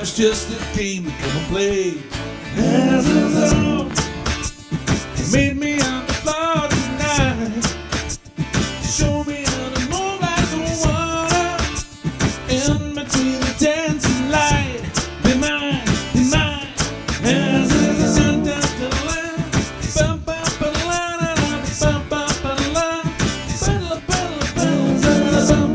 Just a game to come and play. Azizam made me on the floor tonight. Show me how to move like the water in between the dancing light. Be mine, be mine. Azizam down to the line. Bum bum ba la la la, bum bum ba la la, ba la ba la ba la.